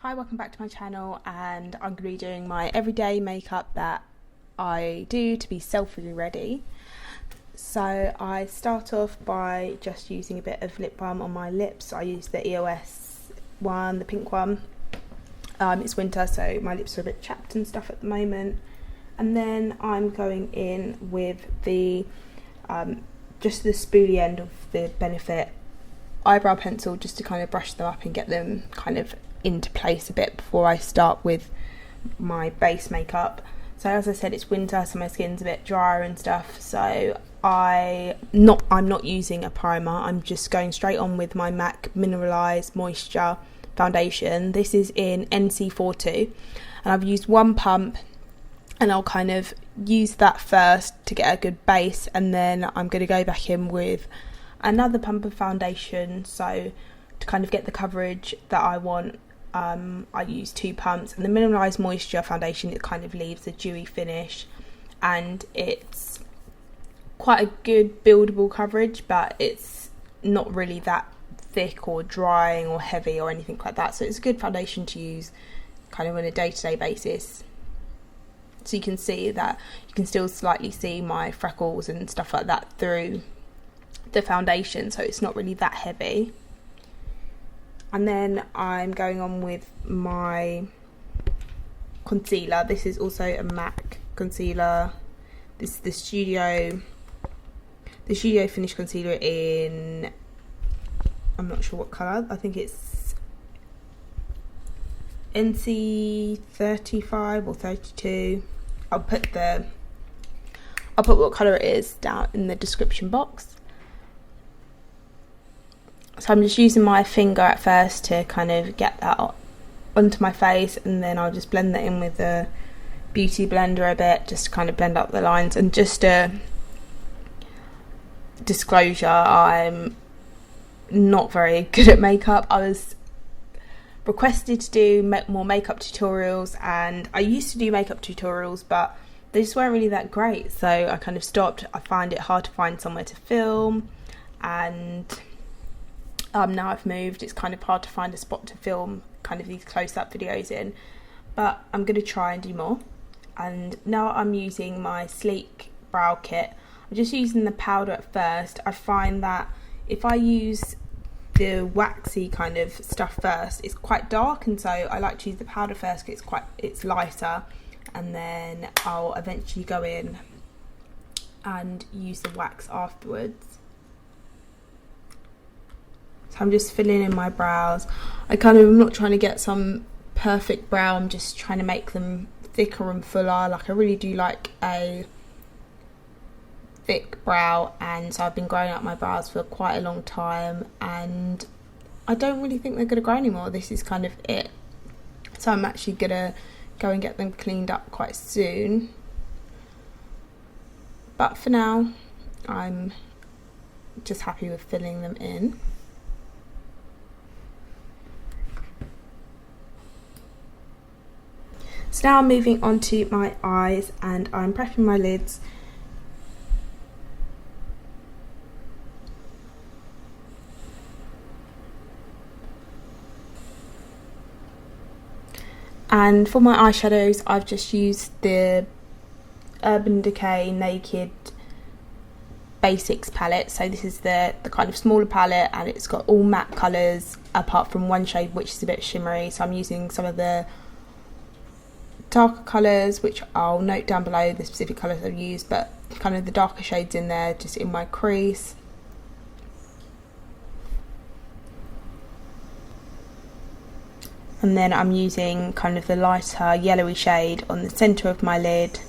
Hi, welcome back to my channel, and I'm going to be doing my everyday makeup that I do to be selfie ready. So I start off by just using a bit of lip balm on my lips. I use the EOS one, the pink one. It's winter, so my lips are a bit chapped and stuff at the moment. And then I'm going in with the just the spoolie end of the Benefit eyebrow pencil, just to kind of brush them up and get them kind of into place a bit before I start with my base makeup. So as I said, it's winter, so my skin's a bit drier and stuff, so I'm not using a primer. I'm just going straight on with my MAC Mineralise Moisture foundation. This is in NC42, and I've used one pump, and I'll kind of use that first to get a good base, and then I'm going to go back in with another pump of foundation, so to kind of get the coverage that I want. I use two pumps, and the Mineralise Moisture foundation, it kind of leaves a dewy finish, and it's quite a good buildable coverage, but it's not really that thick or drying or heavy or anything like that, so it's a good foundation to use kind of on a day-to-day basis. So you can see that you can still slightly see my freckles and stuff like that through the foundation, so it's not really that heavy. And then I'm going on with my concealer. This is also a MAC concealer. This is the Studio Finish Concealer in, I'm not sure what colour, I think it's NC35 or 32. I'll put what colour it is down in the description box. So I'm just using my finger at first to kind of get that onto my face, and then I'll just blend that in with the beauty blender a bit, just to kind of blend up the lines. And just a disclosure, I'm not very good at makeup. I was requested to do more makeup tutorials, and I used to do makeup tutorials, but they just weren't really that great, so I kind of stopped. I find it hard to find somewhere to film, and now I've moved, it's kind of hard to find a spot to film kind of these close-up videos in, but I'm going to try and do more. And now I'm using my Sleek brow kit. I'm just using the powder at first. I find that if I use the waxy kind of stuff first, it's quite dark, and so I like to use the powder first because it's lighter, and then I'll eventually go in and use the wax afterwards. So I'm just filling in my brows. I'm not trying to get some perfect brow, I'm just trying to make them thicker and fuller. Like, I really do like a thick brow, and so I've been growing out my brows for quite a long time, and I don't really think they're going to grow anymore. This is kind of it. So I'm actually going to go and get them cleaned up quite soon. But for now, I'm just happy with filling them in. So now I'm moving on to my eyes, and I'm prepping my lids. And for my eyeshadows, I've just used the Urban Decay Naked Basics palette. So this is the kind of smaller palette, and it's got all matte colours apart from one shade which is a bit shimmery. So I'm using some of the darker colours, which I'll note down below the specific colours I've used, but kind of the darker shades in there, just in my crease. And then I'm using kind of the lighter yellowy shade on the centre of my lid,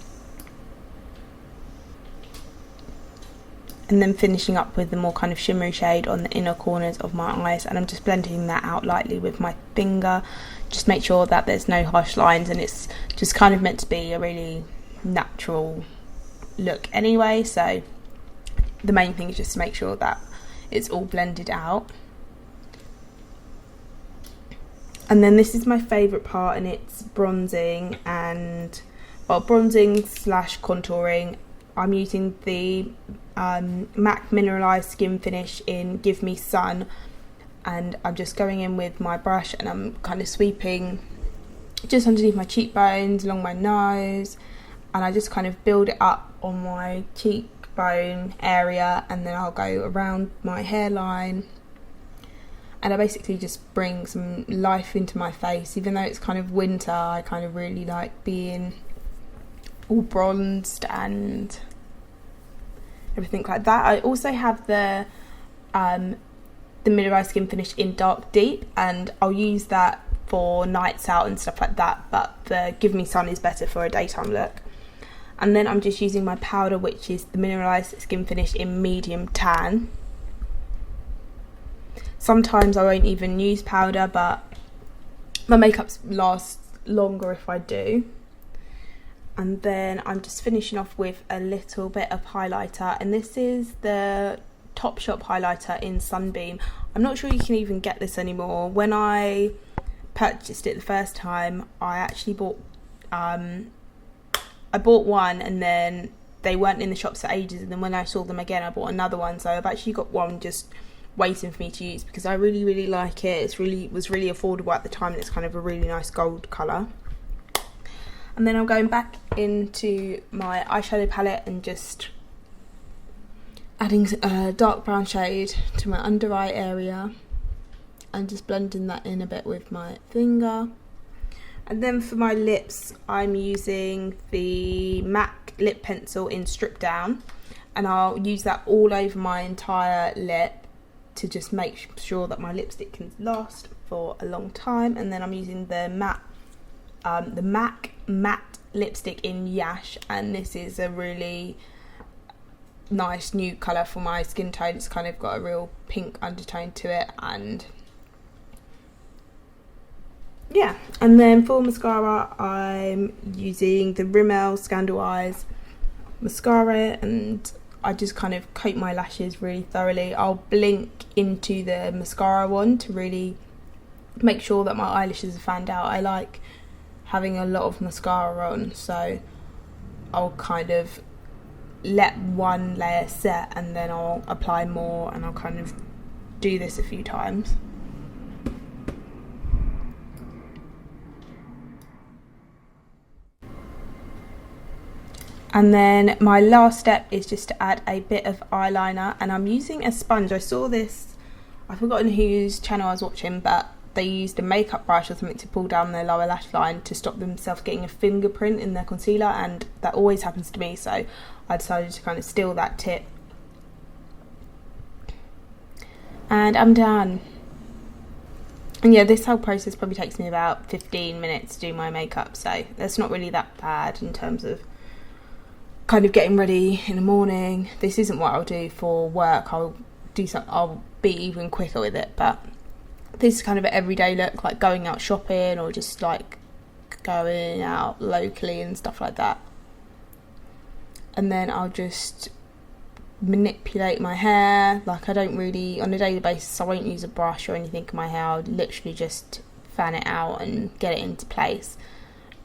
and then finishing up with the more kind of shimmery shade on the inner corners of my eyes, and I'm just blending that out lightly with my finger. Just make sure that there's no harsh lines, and it's just kind of meant to be a really natural look anyway, so the main thing is just to make sure that it's all blended out. And then this is my favourite part, and it's bronzing, and bronzing slash contouring. I'm using the MAC Mineralise Skin Finish in Give Me Sun. and I'm just going in with my brush and I'm kind of sweeping just underneath my cheekbones, along my nose, and I just kind of build it up on my cheekbone area, and then I'll go around my hairline, and I basically just bring some life into my face. Even though it's kind of winter, I kind of really like being all bronzed and everything like that. I also have the Mineralised Skin Finish in Dark Deep, and I'll use that for nights out and stuff like that, but the Give Me Sun is better for a daytime look. And then I'm just using my powder, which is the Mineralised Skin Finish in Medium Tan. Sometimes I won't even use powder, but my makeup lasts longer if I do. And then I'm just finishing off with a little bit of highlighter, and this is the Topshop highlighter in Sunbeam. I'm not sure you can even get this anymore. When I purchased it the first time, I actually bought one, and then they weren't in the shops for ages, and then when I saw them again I bought another one. So I've actually got one just waiting for me to use because I really like it. It was really affordable at the time, and it's kind of a really nice gold colour. And then I'm going back into my eyeshadow palette and just adding a dark brown shade to my under eye area and just blending that in a bit with my finger. And then for my lips, I'm using the MAC lip pencil in Strip Down, and I'll use that all over my entire lip to just make sure that my lipstick can last for a long time. And then I'm using the MAC matte lipstick in Yash, and this is a really nice new colour for my skin tone. It's kind of got a real pink undertone to it, and yeah. And then for mascara, I'm using the Rimmel Scandal Eyes mascara, and I just kind of coat my lashes really thoroughly. I'll blink into the mascara one to really make sure that my eyelashes are fanned out. I like having a lot of mascara on, so I'll kind of let one layer set and then I'll apply more, and I'll kind of do this a few times. And then my last step is just to add a bit of eyeliner, and I'm using a sponge. I saw this, I've forgotten whose channel I was watching, but they used a makeup brush or something to pull down their lower lash line to stop themselves getting a fingerprint in their concealer, and that always happens to me, so I decided to kind of steal that tip. And I'm done. And yeah, this whole process probably takes me about 15 minutes to do my makeup, so that's not really that bad in terms of kind of getting ready in the morning. This isn't what I'll do for work. I'll be even quicker with it, but this is kind of an everyday look, like going out shopping or just like going out locally and stuff like that. And then I'll just manipulate my hair. Like, I don't really, on a daily basis, I won't use a brush or anything in my hair. I'll literally just fan it out and get it into place.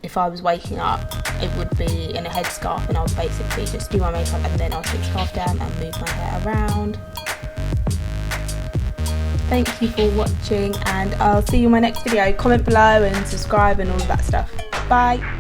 If I was waking up, it would be in a headscarf, and I would basically just do my makeup and then I'll take the scarf down and move my hair around. Thank you for watching, and I'll see you in my next video. Comment below and subscribe and all of that stuff. Bye.